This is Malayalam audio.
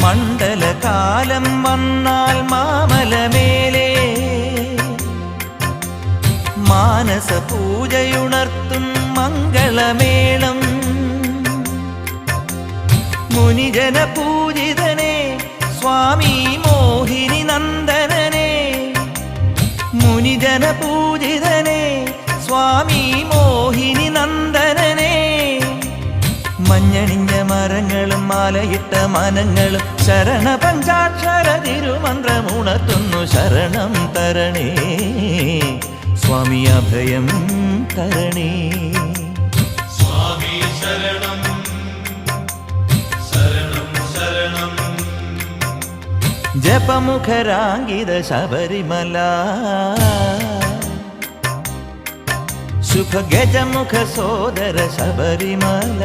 മണ്ഡലകാലം വന്നാൽ മാമലമേലേ മാനസ പൂജയുണർത്തും മംഗളമേളം മുനിജന പൂജിതനേ സ്വാമി മോഹിനി നന്ദനനേ മുനിജന പൂജിതനേ സ്വാമി മോഹിനി നന്ദനനേ മഞ്ഞണിഞ്ഞ മരങ്ങളും മാലയിട്ട മനങ്ങളും ശരണ പഞ്ചാക്ഷര തിരുമന്ത്രമുണർത്തുന്നു ശരണം തരണേ സ്വാമി അഭയം തരണേ സ്വാമി ശരണം ശരണം ശരണം ജപമുഖരാങ്കിത ശബരിമല ശുഭ ഗജമുഖ സോദര ശബരിമല